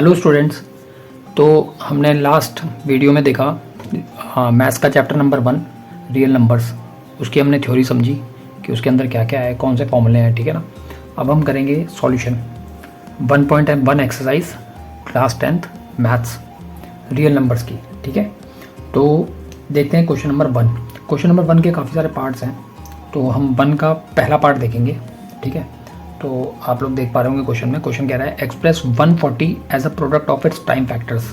Hello students. तो हमने last video में देखा मैथ्स का चैप्टर नंबर 1 रियल नंबर्स, उसकी हमने थ्योरी समझी कि उसके अंदर क्या क्या है, कौन से फॉर्मूले हैं, ठीक है ना। अब हम करेंगे solution 1.1 exercise class 10th maths real numbers की, ठीक है। तो देखते हैं क्वेश्चन नंबर 1। क्वेश्चन नंबर 1 के काफ़ी सारे पार्ट्स हैं, तो हम 1 का पहला पार्ट देखेंगे, ठीक है। तो आप लोग देख पा रहे होंगे क्वेश्चन में, क्वेश्चन कह रहा है express 140 as a product of its prime factors.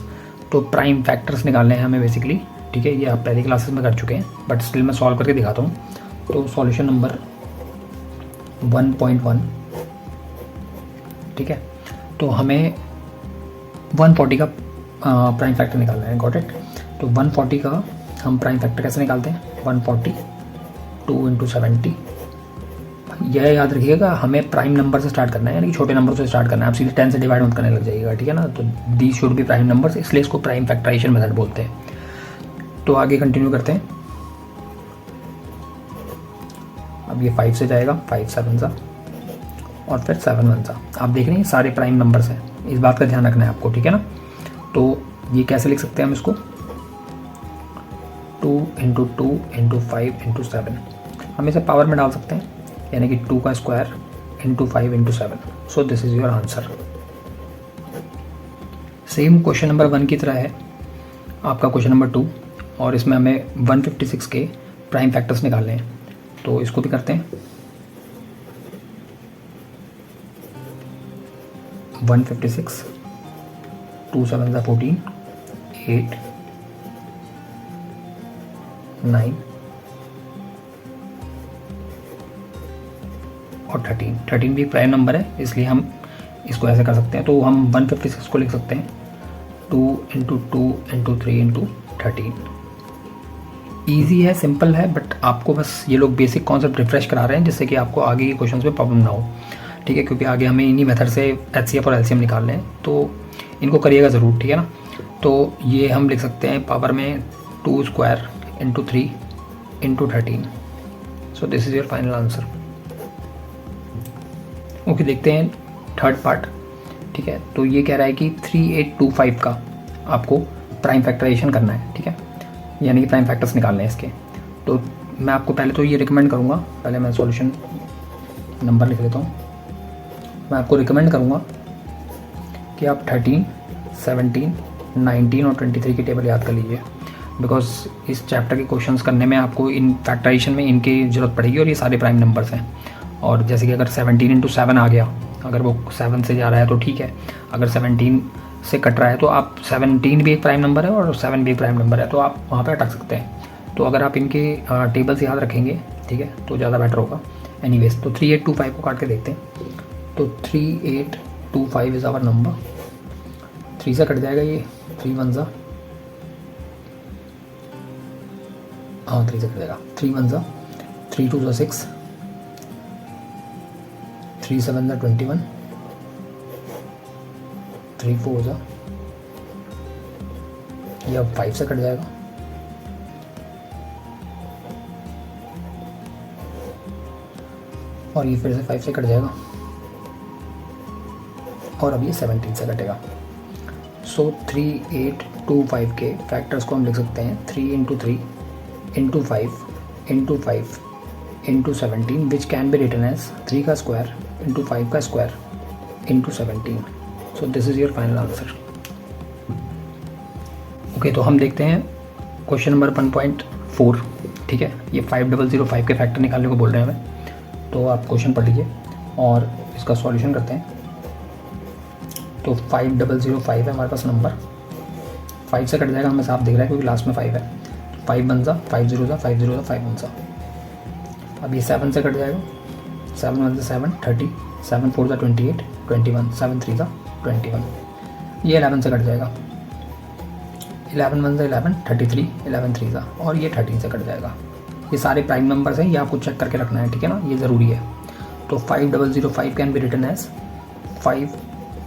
तो प्राइम फैक्टर्स निकालने हैं हमें बेसिकली, ठीक है। ये आप पहली क्लासेस में कर चुके हैं, बट स्टिल मैं सॉल्व करके दिखाता हूँ। तो सॉल्यूशन नंबर 1.1, ठीक है। तो हमें 140 का प्राइम फैक्टर निकालना है, गॉट इट। तो 140 का हम प्राइम फैक्टर कैसे निकालते हैं? 140 2 × 70। यह याद रखिएगा, हमें प्राइम नंबर से स्टार्ट करना है, यानी कि छोटे नंबर से स्टार्ट करना है। आप सीधे 10 से डिवाइड मत करने लग जाइएगा, ठीक है ना। तो they should be prime numbers, इसलिए इसको प्राइम फैक्टराइजेशन मेथड बोलते हैं। तो आगे कंटिन्यू करते हैं। अब ये 5 से जाएगा, 5 7 सा और फिर 7 1 सा। आप देख रहे हैं सारे प्राइम नंबर्स हैं, इस बात का ध्यान रखना है आपको, ठीक है ना। तो ये कैसे लिख सकते हैं हम इसको? 2 × 2 × 5 × 7। हम इसे पावर में डाल सकते हैं, यानी कि 2 का square × 5 × 7। So this is your answer. Same question number 1 की तरह है आपका क्वेश्चन नंबर 2, और इसमें हमें 156 के प्राइम फैक्टर्स निकालने हैं। तो इसको भी करते हैं। 156 2 7 14 8 9 और 13 भी एक प्राइम नंबर है, इसलिए हम इसको ऐसे कर सकते हैं। तो हम 156 को लिख सकते हैं 2 × 2 × 3 × 13। ईजी है, सिंपल है, बट आपको बस ये लोग बेसिक कॉन्सेप्ट रिफ्रेश करा रहे हैं, जिससे कि आपको आगे के क्वेश्चंस में प्रॉब्लम ना हो, ठीक है। क्योंकि आगे हमें इन्हीं मेथड से HCF और LCM निकालने हैं, तो इनको करिएगा ज़रूर, ठीक है ना। तो ये हम लिख सकते हैं पावर में 2 square × 3 × 13। So this is your final answer. Okay, देखते हैं थर्ड पार्ट, ठीक है। तो ये कह रहा है कि 3825 का आपको प्राइम फैक्टराइजेशन करना है, ठीक है, यानी कि प्राइम फैक्टर्स निकालने हैं इसके। तो मैं आपको पहले तो ये रिकमेंड करूँगा, पहले मैं सॉल्यूशन नंबर लिख लेता हूँ। मैं आपको रिकमेंड करूँगा कि आप 13, 17, 19 और 23 की टेबल याद कर लीजिए, बिकॉज इस चैप्टर के क्वेश्चंस करने में आपको इन फैक्टराइजेशन में इनकी ज़रूरत पड़ेगी, और ये सारे प्राइम नंबर्स हैं। और जैसे कि अगर 17 × 7 आ गया, अगर वो 7 से जा रहा है तो ठीक है, अगर 17 से कट रहा है तो आप 17 भी एक प्राइम नंबर है और 7 भी एक प्राइम नंबर है, तो आप वहाँ पे अटक सकते हैं। तो अगर आप इनके टेबल्स याद रखेंगे, ठीक है, तो ज़्यादा बेटर होगा। एनीवेज, तो 3825 को काट के देखते हैं। तो 3825 इज़ आवर नंबर। 3 से कट जाएगा ये, 3 1 सा, हाँ 3 से कट जाएगा, 3 1 सा, 3 2 सा 6, 3 7 सा 21, 3 4 सा, ये अब 5 से कट जाएगा, और ये फिर से 5 से कट जाएगा, और अब ये 17 से कटेगा। सो 3825 के फैक्टर्स को हम लिख सकते हैं 3 × 3 × 5 × 5 × 17, which can be written as 3 का स्क्वायर × 5 का square × 17। So this is your final answer. Okay, तो हम देखते हैं क्वेश्चन नंबर 1.4, ठीक है। ये 5005 के फैक्टर निकालने को बोल रहे हैं हमें, तो आप क्वेश्चन पढ़ लीजिए और इसका सॉल्यूशन करते हैं। तो 5005 है हमारे पास नंबर, 5 से कट जाएगा, हमें साफ दिख रहा है क्योंकि लास्ट में 5 है। 5 1 सा, 5 0 सा, 5 0 सा, 5 1 सा। अब ये 7 से कट जाएगा, 7 1 सा 7 30, 7 4 सा 28 21, 7 3 सा 21। ये 11 से कट जाएगा, 11 1 सा 11 33, 11 3 सा, और ये 13 से कट जाएगा। ये सारे प्राइम नंबर्स हैं, ये आपको चेक करके रखना है, ठीक है ना, ये ज़रूरी है। तो 5005 can be written as 5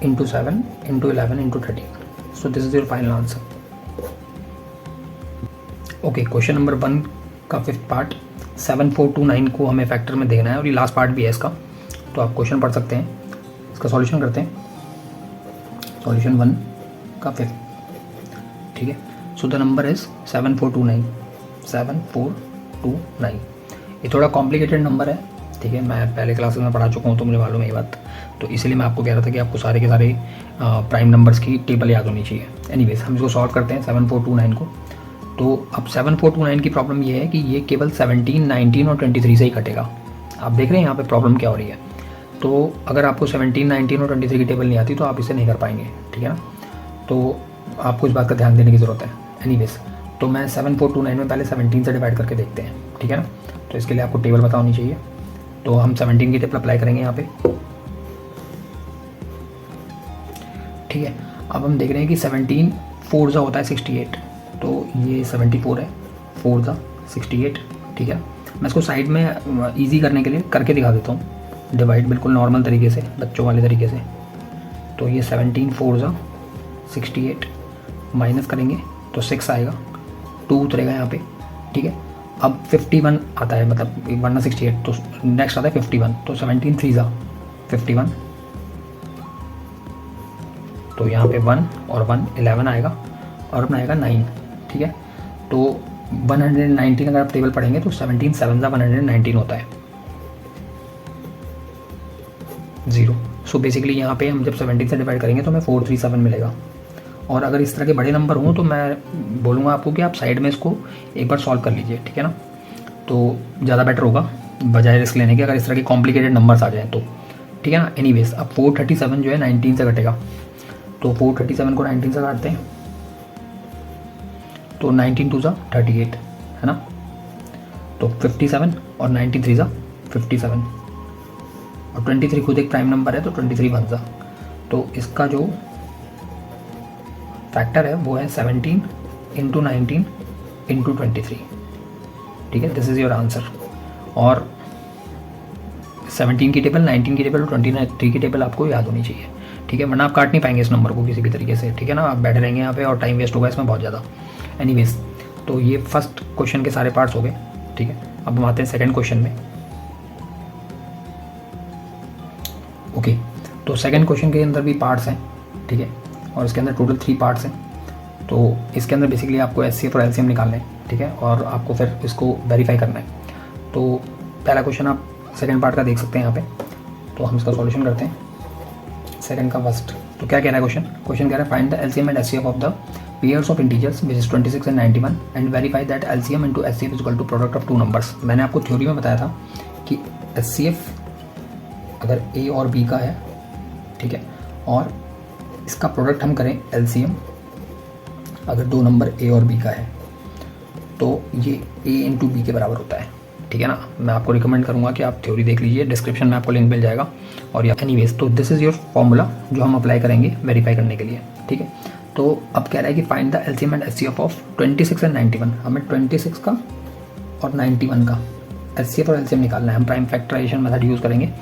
× 7 × 11 × 13। So this is your final answer. Okay, question number 1 का 5th पार्ट 7429 को हमें फैक्टर में देखना है, और ये लास्ट पार्ट भी है इसका, तो आप क्वेश्चन पढ़ सकते हैं। इसका सॉल्यूशन करते हैं। सॉल्यूशन 1, का 5, ठीक है। So the number is 7429, 7429। ये थोड़ा कॉम्प्लिकेटेड नंबर है, ठीक है। मैं पहले क्लासेस में पढ़ा चुका हूँ तो मुझे मालूम है ये बात, तो इसीलिए मैं आपको कह रहा था कि आपको सारे के सारे प्राइम नंबर्स की टेबल याद होनी चाहिए। एनीवेज हम इसको सॉल्व करते हैं 7429 को। तो अब 7429 की प्रॉब्लम ये है कि ये केवल 17, 19 और 23 से ही कटेगा। आप देख रहे हैं यहाँ पे प्रॉब्लम क्या हो रही है। तो अगर आपको 17, 19 और 23 की टेबल नहीं आती तो आप इसे नहीं कर पाएंगे, ठीक है ना। तो आपको इस बात का ध्यान देने की ज़रूरत है। एनीवेज तो मैं 7429 में पहले 17 से डिवाइड करके देखते हैं, ठीक है ना। तो इसके लिए आपको टेबल पता होनी चाहिए। तो हम 17 की टेबल अप्लाई करेंगे यहाँ पे, ठीक है। अब हम देख रहे हैं कि 17 4 होता है 68, तो ये 74 है, 4 68, ठीक है। मैं इसको साइड में इजी करने के लिए करके दिखा देता हूँ डिवाइड, बिल्कुल नॉर्मल तरीके से, बच्चों वाले तरीके से। तो ये 17 4 68 माइनस करेंगे तो 6 आएगा, 2 उतरेगा यहाँ पे, ठीक है। अब 51 आता है, मतलब वरना 68, तो नेक्स्ट आता है 51, तो 17 3 51, तो यहाँ पे 1 और 1 11 आएगा और अपना आएगा 9, ठीक है। तो 119 अगर आप टेबल पढ़ेंगे तो 17 7 119 होता है 0। सो बेसिकली यहाँ पे हम जब 17 से डिवाइड करेंगे तो हमें 437 मिलेगा। और अगर इस तरह के बड़े नंबर हों तो मैं बोलूँगा आपको कि आप साइड में इसको एक बार सॉल्व कर लीजिए, ठीक है ना। तो ज़्यादा बेटर होगा बजाय रिस्क लेने के, अगर इस तरह के कॉम्प्लिकेटेड नंबर्स आ जाएँ तो, ठीक है ना। एनीवेज अब 437 जो है 19 से घटेगा, तो 437 को 19 से काटते हैं तो 19 2 38 है ना। तो 57 और 19 3 57 और 23 खुद एक प्राइम नंबर है तो 23 1 तो इसका जो फैक्टर है वो है 17 इंटू 19 इंटू 23, ठीक है। This is your answer. और 17 की टेबल, 19 की टेबल और 23 की टेबल आपको याद होनी चाहिए, ठीक है, वरना आप काट नहीं पाएंगे इस नंबर को किसी भी तरीके से, ठीक है ना। आप बैठे रहेंगे यहाँ पे और टाइम वेस्ट होगा इसमें बहुत ज़्यादा। एनीवेज तो ये फर्स्ट क्वेश्चन के सारे पार्ट्स हो गए, ठीक है। अब हम आते हैं सेकंड क्वेश्चन में। ओके, तो सेकंड क्वेश्चन के अंदर भी पार्ट्स हैं, ठीक है, और इसके अंदर टोटल 3 पार्ट्स हैं। तो इसके अंदर बेसिकली आपको एचसीएफ और एलसीएम निकालना है, ठीक है, और आपको फिर इसको वेरीफाई करना है। तो पहला क्वेश्चन आप सेकंड पार्ट का देख सकते हैं यहाँ पे। तो हम इसका सॉल्यूशन करते हैं सेकंड का फर्स्ट। तो क्या कह रहा है क्वेश्चन कह रहा है find the LCM and HCF of the pairs of integers which is 26 and 91 and verify that LCM into HCF is equal to product of 2 numbers. मैंने आपको थ्योरी में बताया था कि एचसीएफ अगर ए और बी का है, ठीक है, और इसका प्रोडक्ट हम करें एलसीएम अगर 2 नंबर ए और बी का है तो ये ए इंटू बी के बराबर होता है, ठीक है ना। मैं आपको रिकमेंड करूंगा कि आप थ्योरी देख लीजिए, डिस्क्रिप्शन में आपको लिंक मिल जाएगा। और या एनीवेज तो दिस इज़ योर फॉर्मूला जो हम अप्लाई करेंगे वेरीफाई करने के लिए, ठीक है। तो अब कह रहा है कि find the LCM and HCF of 26 and 91। हमें 26 का और 91 का एचसीएफ और एलसीएम निकालना है। हम प्राइम फैक्टराइजेशन मेथड यूज़ करेंगे,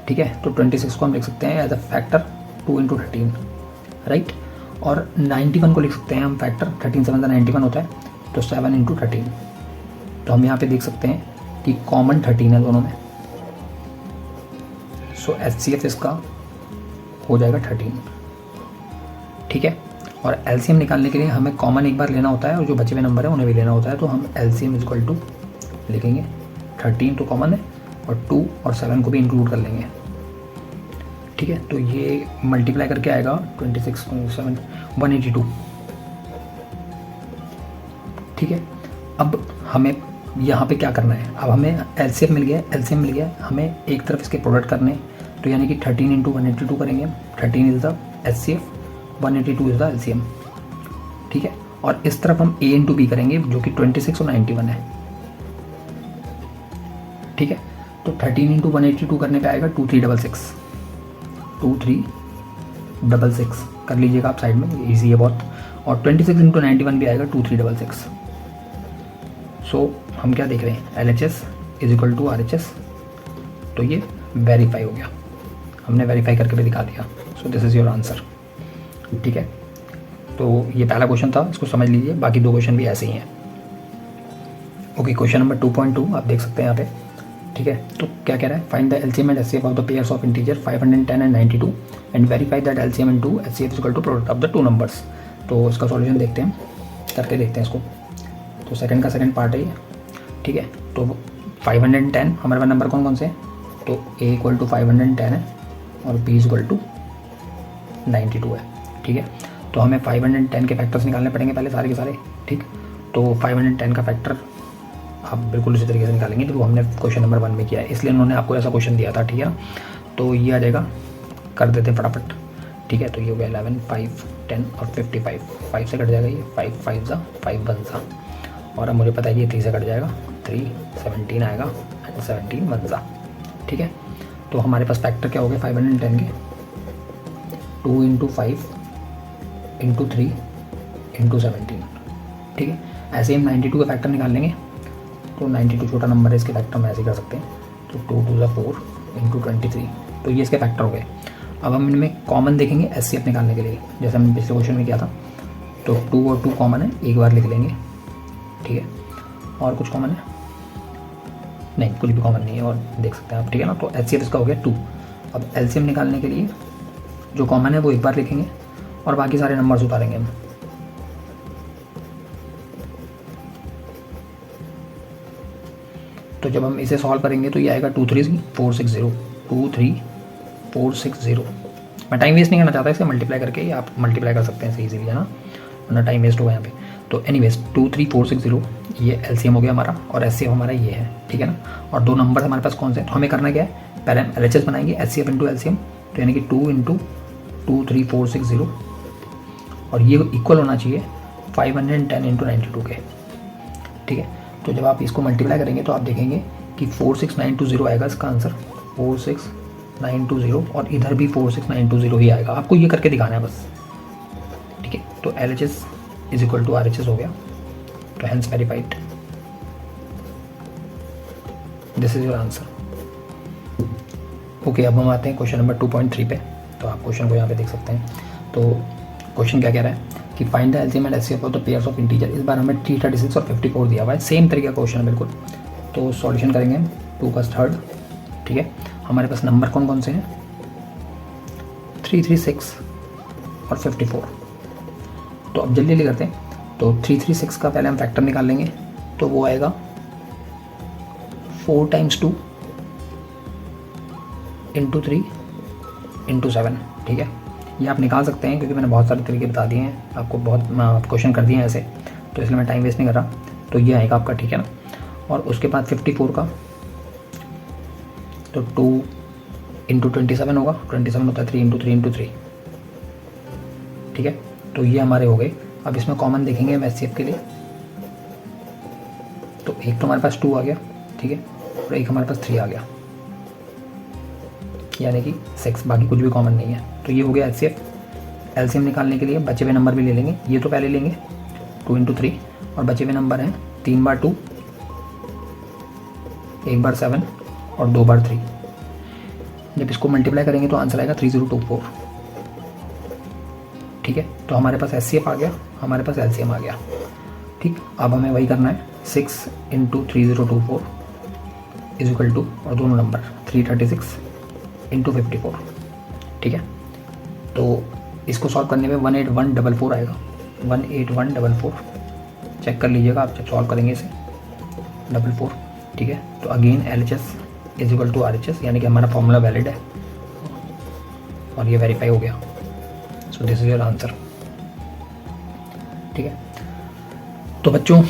ठीक है। तो 26 को हम लिख सकते हैं as a factor 2 into 13, right. और 91 को लिख सकते हैं हम फैक्टर 13 7 91 होता है, तो 7 इंटू 13। तो हम यहाँ पे देख सकते हैं कि कॉमन 13 है दोनों में, सो एचसीएफ इसका हो जाएगा 13, ठीक है। और एलसीएम निकालने के लिए हमें कॉमन एक बार लेना होता है और जो बचे हुए नंबर है उन्हें भी लेना होता है। तो हम एलसीएम इज इक्वल टू लिखेंगे 13 तो कॉमन है और 2 और 7 को भी इंक्लूड कर लेंगे, ठीक है। तो ये मल्टीप्लाई करके आएगा 26 7 182, ठीक है। अब हमें यहाँ पे क्या करना है, अब हमें एलसीएम मिल गया, हमें एक तरफ इसके प्रोडक्ट करने, तो यानी कि 13 इंटू 182 करेंगे। 13 is the HCF, 182 is the LCM, ठीक है। और इस तरफ हम ए इंटू बी करेंगे जो कि 26 और 91 है, ठीक है। तो 13 इंटू 182 करने पे आएगा 2366, 2366 कर लीजिएगा आप साइड में, ईजी है बहुत। और 26 इंटू 91 भी आएगा 2366। सो हम क्या देख रहे हैं, LHS is equal to RHS। तो ये वेरीफाई हो गया, हमने वेरीफाई करके भी दिखा दिया। सो दिस इज़ योर आंसर, ठीक है। तो ये पहला क्वेश्चन था, इसको समझ लीजिए, बाकी 2 क्वेश्चन भी ऐसे ही हैं। ओके, क्वेश्चन नंबर 2.2 आप देख सकते हैं यहाँ पे, ठीक है। तो क्या कह रहा है, find the LCM and HCF of the pairs of integer 510 and 92 and verify that LCM into HCF is equal to product of the 2 numbers. तो इसका सॉल्यूशन देखते हैं, करके देखते हैं इसको। तो सेकंड का सेकंड पार्ट है ये, ठीक है। तो 510 हमारे पास नंबर कौन कौन से हैं, तो a इक्वल टू 510 है और b इक्वल टू 92 है, ठीक है। तो हमें 510 के फैक्टर्स निकालने पड़ेंगे पहले सारे के सारे, ठीक। तो 510 का फैक्टर आप बिल्कुल उसी तरीके से निकालेंगे जो हमने क्वेश्चन नंबर 1 में किया है, इसलिए उन्होंने आपको ऐसा क्वेश्चन दिया था, ठीक है। तो ये आ जाएगा, कर देते हैं फटाफट, ठीक है। तो ये हो गया 11, 5, 10 और 55, 5 से कट जाएगा ये, 5 5 ज़ा 5 1 ज़ा, और अब मुझे पता है ये 3 से कट जाएगा, 3 17 आएगा एंड 17 1 ज़ा, ठीक है। तो हमारे पास फैक्टर क्या हो गए 510 के, 2 × 5 × 3 × 17, ठीक है। ऐसे हम 92 का फैक्टर निकाल लेंगे। तो 92 छोटा नंबर है, इसके फैक्टर हम ऐसे कर सकते हैं। तो 2 2 ज़ा 4 × 23, तो ये इसके फैक्टर हो गए। अब हम इनमें कॉमन देखेंगे एचसीएफ निकालने के लिए, जैसे हमने पिछले क्वेश्चन में किया था। तो 2 और 2 कॉमन है, एक बार लिख लेंगे, ठीक है। और कुछ कॉमन है नहीं, कुछ भी कॉमन नहीं है, और देख सकते हैं आप, ठीक है ना। तो एचसीएफ इसका हो गया 2। अब एलसीएम निकालने के लिए जो कॉमन है वो एक बार लिखेंगे और बाकी सारे नंबर्स उतारेंगे हम। तो जब हम इसे सॉल्व करेंगे तो ये आएगा 2 3 460, 2 3 460। मैं टाइम वेस्ट नहीं करना चाहता, इसे मल्टीप्लाई करके आप मल्टीप्लाई कर सकते हैं इसे इजीली, है ना, वरना टाइम वेस्ट होगा यहाँ पे। तो एनीवेज 2 3 460 ये एलसीएम हो गया हमारा, और एचसीएफ हमारा ये है, ठीक है ना। और दो नंबर हमारे पास कौन से हैं, तो हमें करना क्या है, पहले हम एलएचएस बनाएंगे, एचसीएफ इंटू एलसीएम, तो यानी कि 2 × 2 3 4 6 0, और ये इक्वल होना चाहिए 510 × 92 के, ठीक है। तो जब आप इसको मल्टीप्लाई करेंगे तो आप देखेंगे कि 46920 आएगा इसका आंसर, 46920, और इधर भी 46920 ही आएगा। आपको ये करके दिखाना है बस, ठीक है। तो LHS is equal to RHS हो गया, तो hence verified, this is your answer. Okay, अब हम आते हैं क्वेश्चन नंबर 2.3 पे। तो आप क्वेश्चन को यहाँ पे देख सकते हैं। तो क्वेश्चन क्या कह रहा है कि find the LCM and HCF of the pairs of integer. इस बार हमें 336 और 54 दिया हुआ है, सेम तरीके का क्वेश्चन है बिल्कुल। तो सॉल्यूशन करेंगे 2 का थर्ड, ठीक है। हमारे पास नंबर कौन कौन से हैं, 336 और 54। तो अब जल्दी जल्दी करते हैं। तो 336 का पहले हम फैक्टर निकाल लेंगे, तो वो आएगा 4 × 2 × 3 × 7, ठीक है। ये आप निकाल सकते हैं क्योंकि मैंने बहुत सारे तरीके बता दिए हैं आपको, बहुत क्वेश्चन कर दिए हैं ऐसे, तो इसलिए मैं टाइम वेस्ट नहीं कर रहा। तो ये आएगा आपका, ठीक है ना। और उसके बाद 54 का, तो 2 × 27 होगा, 27 होता है 3 × 3 × 3, ठीक है। तो ये हमारे हो गए। अब इसमें कॉमन देखेंगे हम एचसीएफ के लिए। तो एक तो हमारे पास 2 आ गया, ठीक है, और एक हमारे पास 3 आ गया, यानी कि 6, बाकी कुछ भी कॉमन नहीं है। तो ये हो गया एचसीएफ। एलसीएम निकालने के लिए बचे हुए नंबर भी ले लेंगे, ये तो पहले लेंगे 2 × 3, और बचे हुए नंबर हैं 3 बार 2, 1 बार 7 और 2 बार 3। जब इसको मल्टीप्लाई करेंगे तो आंसर आएगा 3024, ठीक है। तो हमारे पास एचसीएफ आ गया, हमारे पास एलसीएम आ गया, ठीक। अब हमें वही करना है, 6 × 3024 इज इक्वल टू, और दोनों नंबर 336 × 54, ठीक है। तो इसको सॉल्व करने में 18144 आएगा, 18144, चेक कर लीजिएगा आप जब सॉल्व करेंगे इसे, 44, ठीक है। तो again LHS is equal to RHS, यानी कि हमारा फॉर्मूला वैलिड है और ये वेरीफाई हो गया। सो दिस इज योर आंसर, ठीक है। तो बच्चों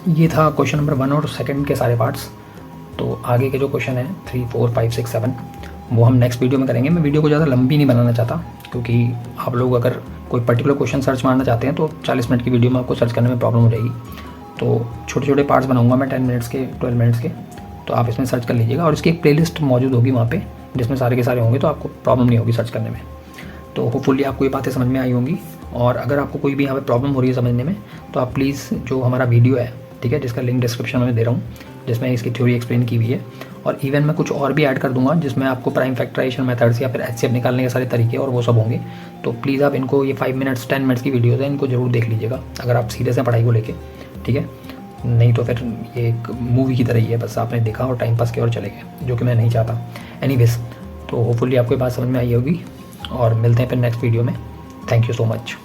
ये था क्वेश्चन नंबर 1 और सेकंड के सारे पार्ट्स। तो आगे के जो क्वेश्चन हैं 3 4 5 6 7 वो हम नेक्स्ट वीडियो में करेंगे। मैं वीडियो को ज़्यादा लंबी नहीं बनाना चाहता, क्योंकि आप लोग अगर कोई पर्टिकुलर क्वेश्चन सर्च मारना चाहते हैं तो 40 मिनट की वीडियो में आपको सर्च करने में प्रॉब्लम हो जाएगी। तो छोटे छोटे पार्ट्स बनाऊंगा मैं 10 मिनट्स के, 12 मिनट्स के, तो आप इसमें सर्च कर लीजिएगा। और इसकी एक प्लेलिस्ट मौजूद होगी वहाँ पे, जिसमें सारे के सारे होंगे, तो आपको प्रॉब्लम नहीं होगी सर्च करने में। तो होपफुली आपको ये बातें समझ में आई होंगी। और अगर आपको कोई भी यहाँ पे प्रॉब्लम हो रही है समझने में, तो आप प्लीज़ जो हमारा वीडियो है, ठीक है, जिसका लिंक डिस्क्रिप्शन में दे रहा हूँ, जिसमें इसकी थ्योरी एक्सप्लेन की हुई है, और इवन मैं कुछ और भी ऐड कर दूंगा जिसमें आपको प्राइम फैक्टराइजेशन मेथड्स या फिर एचसीएफ निकालने के सारे तरीके और वो सब होंगे। तो प्लीज़ आप इनको, ये 5 मिनट्स 10 मिनट्स की वीडियोज़ हैं, इनको जरूर देख लीजिएगा अगर आप सीरियस हैं पढ़ाई को लेके, ठीक है। नहीं तो फिर ये एक मूवी की तरह ही है, बस आपने देखा और टाइम पास किया और चले गए, जो कि मैं नहीं चाहता। एनीवेज, तो होपफुली आपको ये बात समझ में आई होगी, और मिलते हैं फिर नेक्स्ट वीडियो में। Thank you so much.